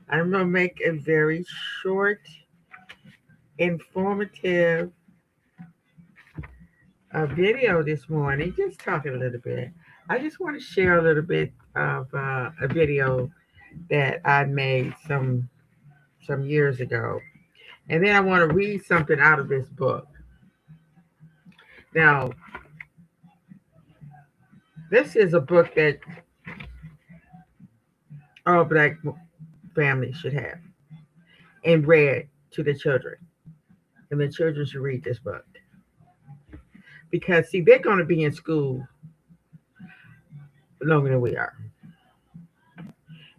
I'm going to make a very short, informative video this morning, just talking a little bit. I just want to share a little bit of a video that I made some years ago, and then I want to read something out of this book. Now, this is a book that all black families should have and read to the children, and the children should read this book because see, they're going to be in school longer than we are,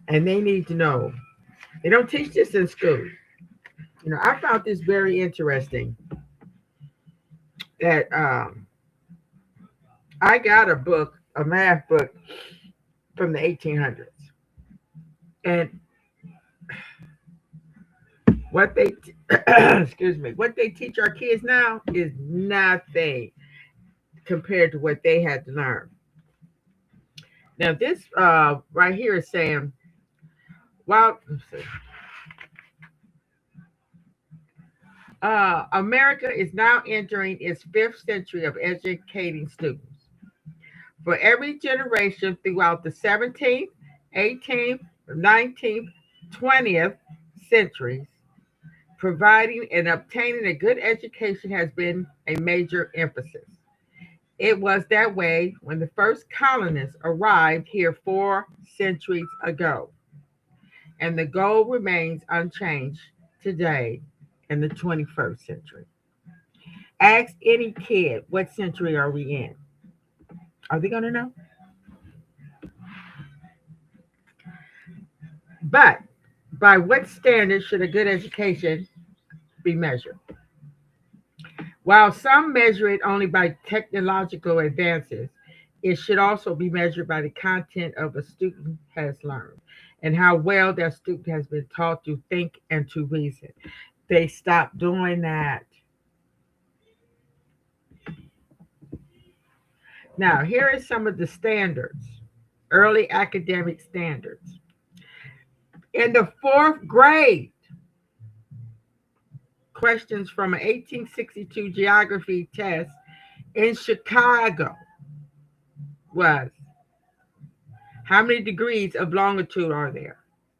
and they need to know. They don't teach this in school. I found this very interesting that I got a book, a math book from the 1800s, and what they excuse me, what they teach our kids now is nothing compared to what they had to learn. Now, this right here is saying, well, let's see. America is now entering its fifth century of educating students. For every generation throughout the 17th, 18th, 19th, 20th centuries, providing and obtaining a good education has been a major emphasis. It was that way when the first colonists arrived here 4 centuries ago, and the goal remains unchanged today in the 21st century. Ask any kid, what century are we in? Are they going to know? But by what standard should a good education be measured? While some measure it only by technological advances, it should also be measured by the content of a student has learned and how well that student has been taught to think and to reason. They stopped doing that. Now, here are some of the standards, early academic standards. In the fourth grade, questions from an 1862 geography test in Chicago was, how many degrees of longitude are there?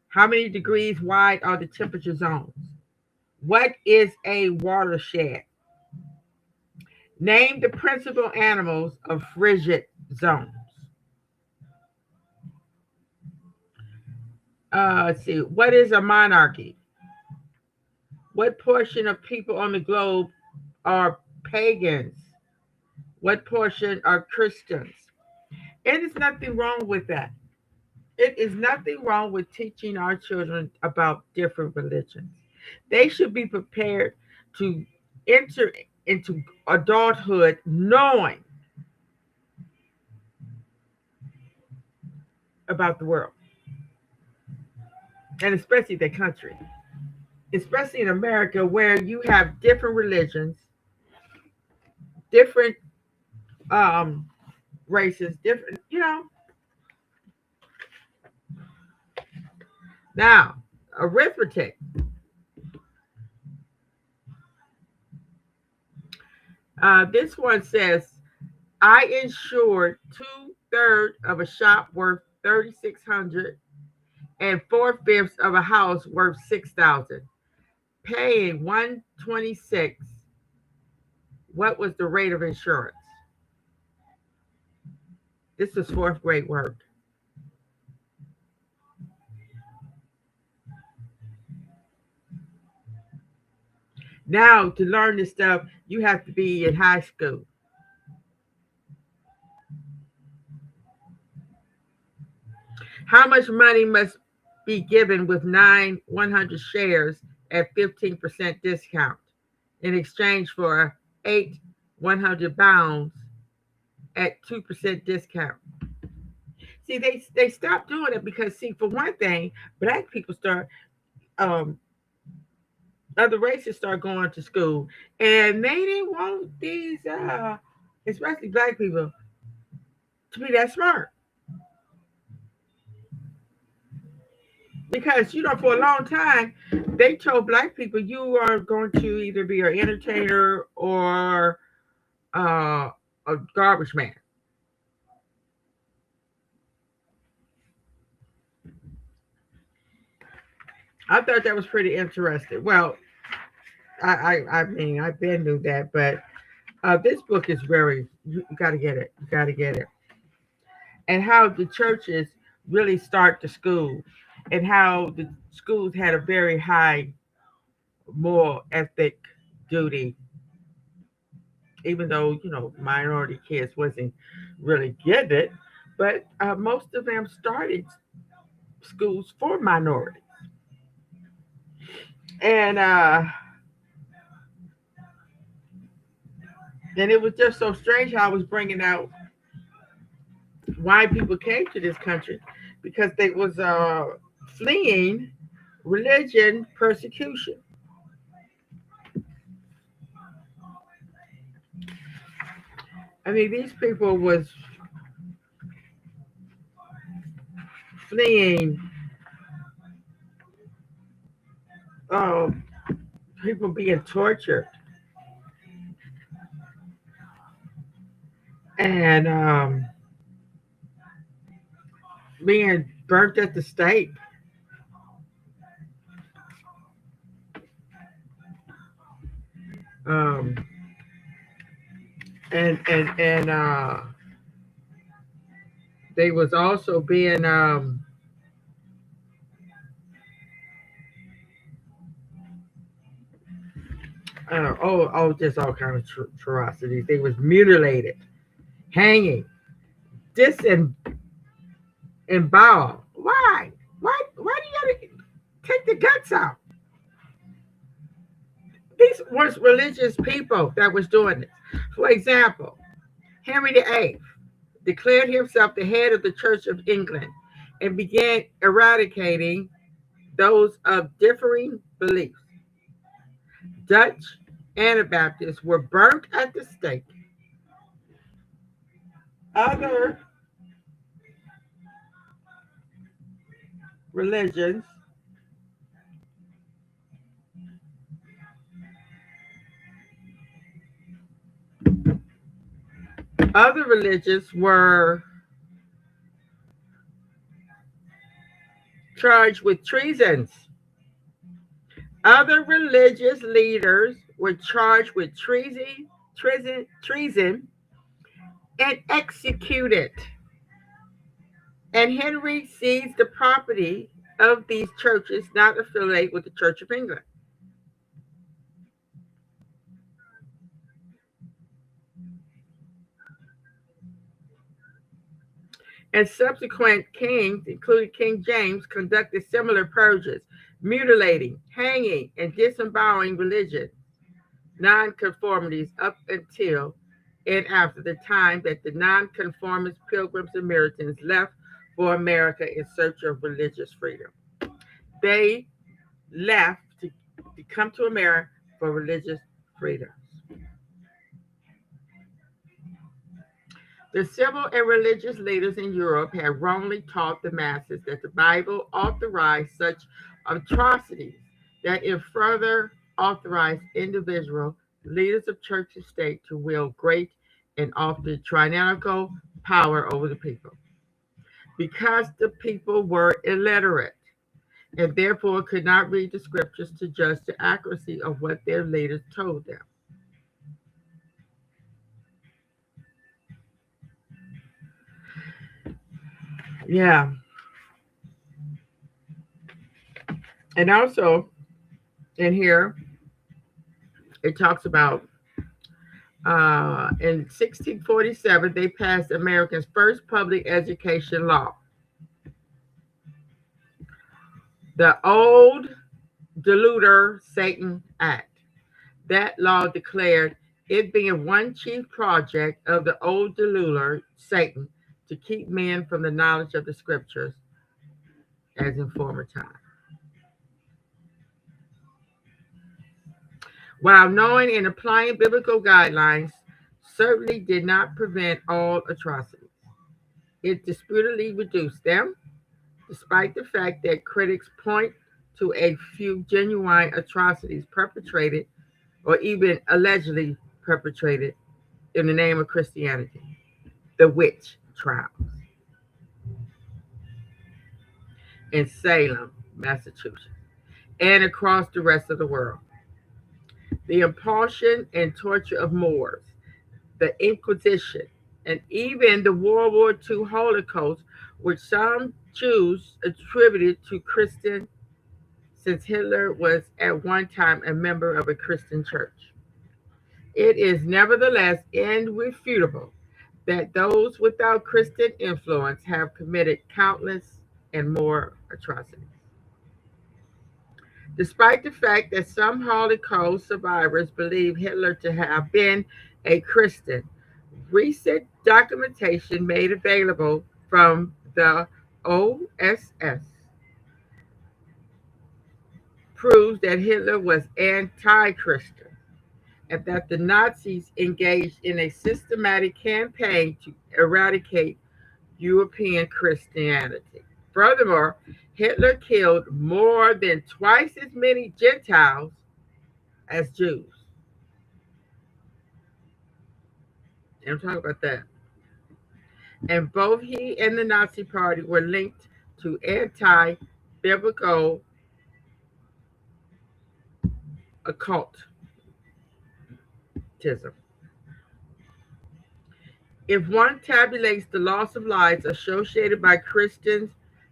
How many degrees wide are the temperature zones? What is a watershed? Name the principal animals of frigid zones. Let's see. What is a monarchy? What portion of people on the globe are pagans? What portion are Christians? It is nothing wrong with that. It is nothing wrong with teaching our children about different religions. They should be prepared to enter into adulthood knowing about the world, and especially the country, especially in America where you have different religions, different um, races, different. Now, arithmetic. This one says, I insured two-thirds of a shop worth 3,600 and four-fifths of a house worth 6,000, paying 126. What was the rate of insurance? This is fourth grade work. Now, to learn this stuff, you have to be in high school. How much money must be given with 100 shares at 15% discount in exchange for 8 100 pounds at 2% discount? See, they stopped doing it because, see, for one thing, black people start, um, other races start going to school, and they didn't want these, especially black people, to be that smart. Because for a long time they told black people you are going to either be an entertainer or uh, a garbage man. I thought that was pretty interesting. Well, I mean I been knew that, but this book is very you got to get it. You got to get it. And how the churches really start the school, and how the schools had a very high moral ethic duty, even though minority kids wasn't really getting it, but most of them started schools for minorities. And it was just so strange how I was bringing out why people came to this country, because they was fleeing religion persecution. I mean, these people was fleeing uh, people being tortured and being burnt at the stake, um, and they was also being just all kind of atrocities. They was mutilated, hanging, disemboweled. Why? Why do you gotta take the guts out? These was religious people that was doing this. For example, Henry VIII declared himself the head of the Church of England and began eradicating those of differing beliefs. Dutch Anabaptists were burnt at the stake. Other religions, other religions were charged with treasons. Other religious leaders were charged with treason, and executed. And Henry seized the property of these churches not affiliated with the Church of England. And subsequent kings, including King James, conducted similar purges, mutilating, hanging, and disemboweling religion nonconformities up until and after the time that the nonconformist pilgrims and Puritans left for America in search of religious freedom. They left to come to America for religious freedom. The civil and religious leaders in Europe had wrongly taught the masses that the Bible authorized such atrocities, that it further authorized individual leaders of church and state to wield great and often tyrannical power over the people. Because the people were illiterate and therefore could not read the scriptures to judge the accuracy of what their leaders told them. Yeah. And also in here, it talks about in 1647, they passed America's first public education law, the Old Deluder Satan Act. That law declared it being one chief project of the old deluder, Satan, to keep men from the knowledge of the scriptures as in former time. While knowing and applying biblical guidelines certainly did not prevent all atrocities, it disputedly reduced them. Despite the fact that critics point to a few genuine atrocities perpetrated or even allegedly perpetrated in the name of Christianity. The witch trials in Salem, Massachusetts, and across the rest of the world. The impulsion and torture of Moors, the Inquisition, and even the World War II Holocaust, which some Jews attributed to Christian, since Hitler was at one time a member of a Christian church. It is nevertheless irrefutable that those without Christian influence have committed countless and more atrocities. Despite the fact that some Holocaust survivors believe Hitler to have been a Christian, recent documentation made available from the OSS proves that Hitler was anti Christian and that the Nazis engaged in a systematic campaign to eradicate European Christianity. Furthermore, Hitler killed more than twice as many Gentiles as Jews. And I'm talking about that. And both he and the Nazi Party were linked to anti biblical occultism. If one tabulates the loss of lives associated by Christians'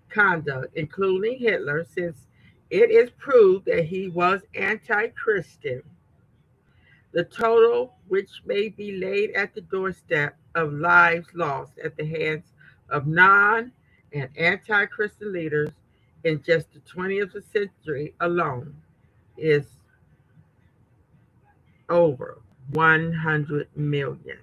conduct, including Hitler, since it is proved that he was anti Christian, the total, which may be laid at the doorstep of lives lost at the hands of non and anti Christian leaders in just the 20th century alone, is over 100 million.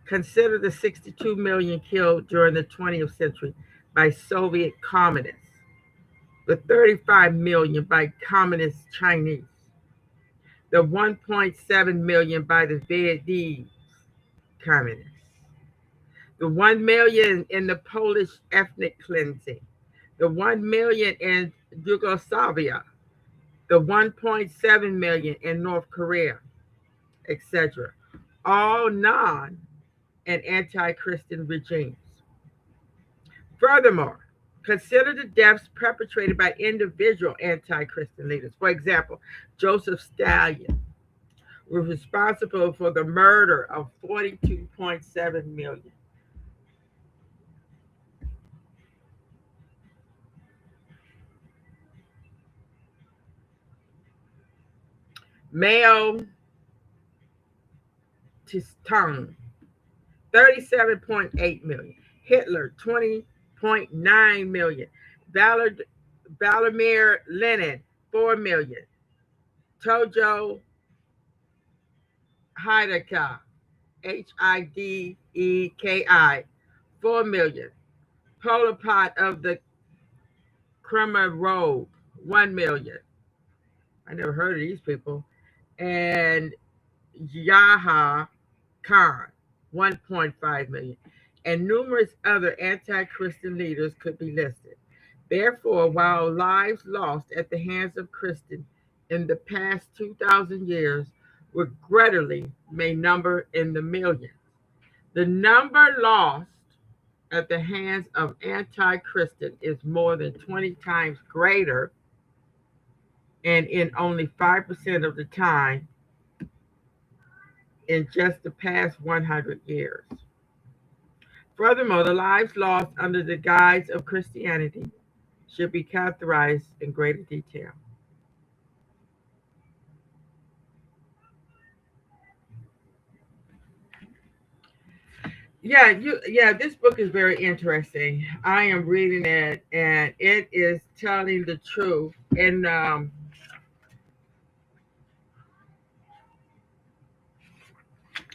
Consider the 62 million killed during the 20th century by Soviet communists, the 35 million by communist Chinese, the 1.7 million by the Vietnamese communists, the 1 million in the Polish ethnic cleansing, the 1 million in Yugoslavia, the 1.7 million in North Korea, etc. All non and anti Christian regimes. Furthermore, consider the deaths perpetrated by individual anti Christian leaders. For example, Joseph Stalin was responsible for the murder of 42.7 million. Mao Tse-tung, 37.8 million. Hitler, 20.9 million. Vladimir Lenin, 4 million. Tojo Hideki, Hideki, 4 million. Pol Pot of the Khmer Rouge, 1 million. I never heard of these people. And Yaha Khan, 1.5 million. And numerous other anti Christian leaders could be listed. Therefore, while lives lost at the hands of Christians in the past 2,000 years regrettably may number in the millions, the number lost at the hands of anti Christian is more than 20 times greater, and in only 5% of the time in just the past 100 years. Furthermore, the lives lost under the guise of Christianity should be characterized in greater detail. Yeah, this book is very interesting. I am reading it and it is telling the truth.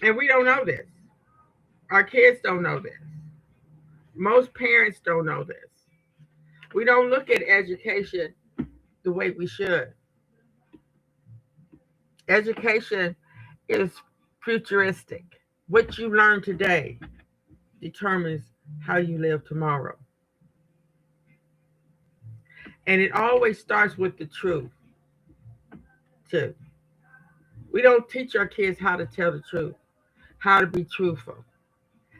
And we don't know this. Our kids don't know this. Most parents don't know this. We don't look at education the way we should. Education is futuristic. What you learn today determines how you live tomorrow. And it always starts with the truth, too. We don't teach our kids how to tell the truth, how to be truthful,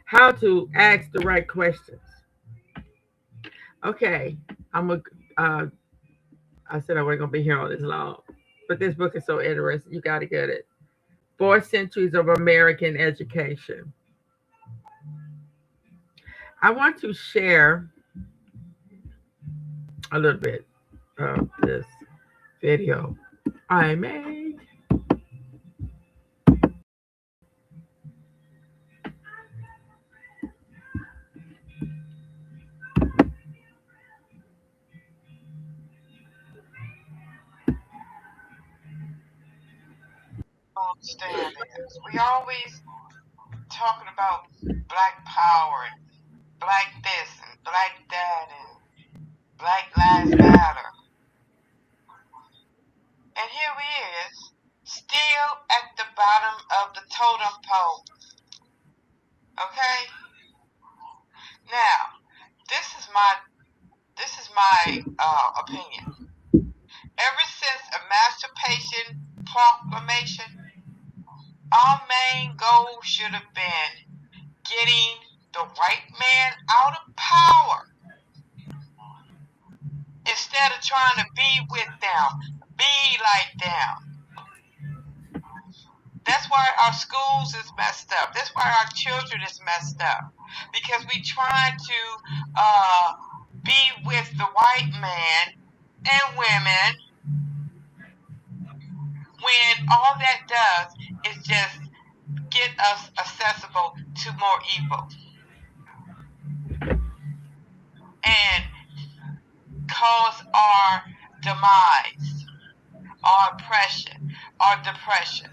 how to ask the right questions. Okay, I'm a. Uh, I said I wasn't gonna be here all this long, but this book is so interesting. You got to get it. 4 centuries of American education. I want to share a little bit of this video I made. Understand is we always talking about black power and black this and black that and black lives matter. And here we is, still at the bottom of the totem pole. Okay? Now, this is my opinion. Ever since Emancipation Proclamation, our main goal should have been getting the white man out of power instead of trying to be with them, be like them. That's why our schools is messed up. That's why our children is messed up. Because we try to be with the white man and women when all that does is just get us accessible to more evil and cause our demise, our oppression, our depression.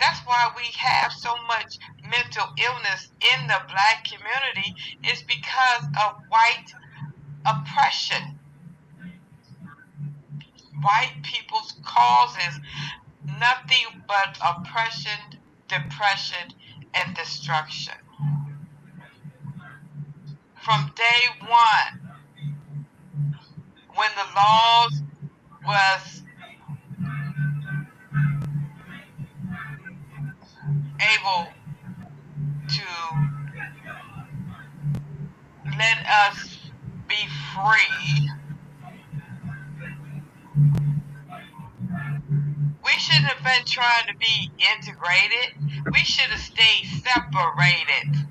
That's why we have so much mental illness in the black community is because of white oppression. White people's causes nothing but oppression, depression, and destruction. From day one, when the laws was able to let us be free, we shouldn't have been trying to be integrated. We should have stayed separated.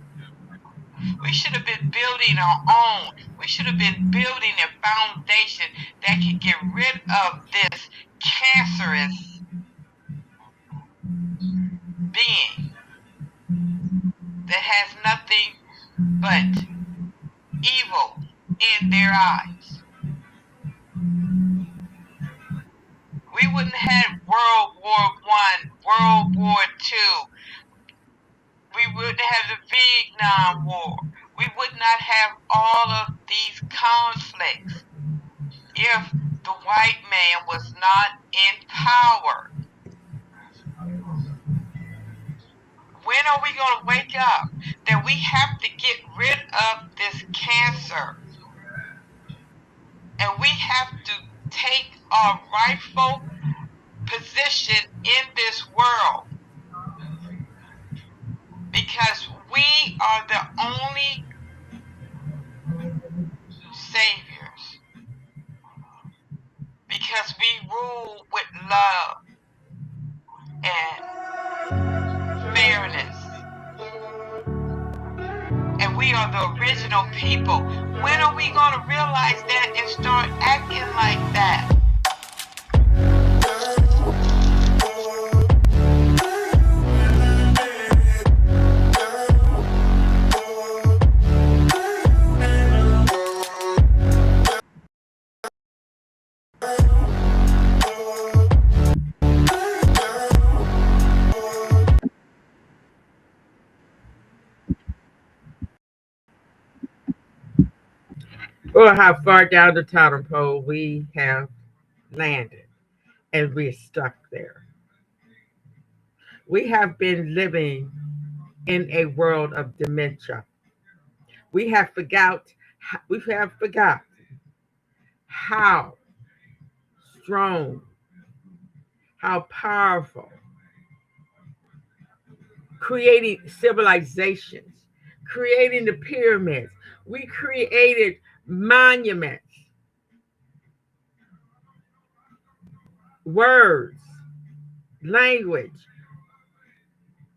We should have been building our own. We should have been building a foundation that can get rid of this cancerous being that has nothing but evil in their eyes. We wouldn't have World War I, World War II. We wouldn't have the Vietnam War. We would not have all of these conflicts if the white man was not in power. When are we going to wake up that we have to get rid of this cancer and we have to take our rightful position in this world because we are the only saviors because we rule with love and fairness and we are the original people. When are we going to realize that and start acting like that? Or how far down the totem pole we have landed and we're stuck there. We have been living in a world of dementia. We have forgot. We have forgot how strong, how powerful creating civilizations, creating the pyramids. We created monuments, words, language.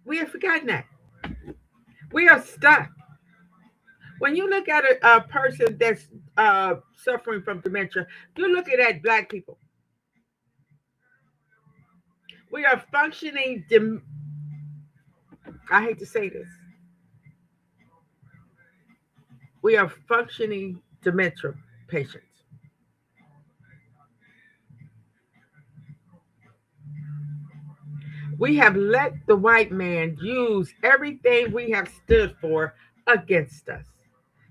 We have forgotten that. We are stuck. When you look at a person that's suffering from dementia, you look at black people. We are functioning. I hate to say this. We are functioning dementia patients. We have let the white man use everything we have stood for against us.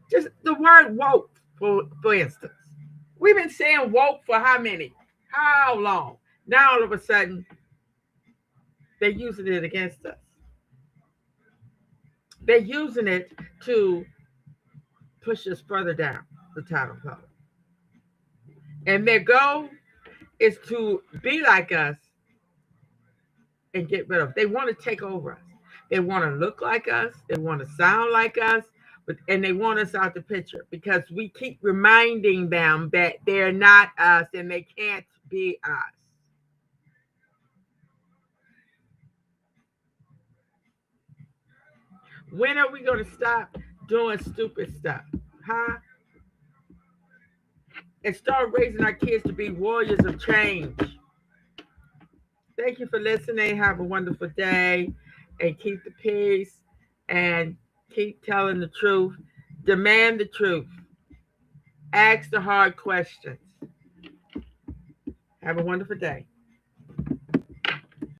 Just the word woke, for instance. We've been saying woke for how many? How long? Now all of a sudden, they're using it against us. They're using it to push us further down the title color. And their goal is to be like us and get rid of. They want to take over us. They want to look like us. They want to sound like us. And they want us out the picture because we keep reminding them that they're not us and they can't be us. When are we going to stop doing stupid stuff? Huh? And start raising our kids to be warriors of change. Thank you for listening. Have a wonderful day and keep the peace and keep telling the truth. Demand the truth. Ask the hard questions. Have a wonderful day.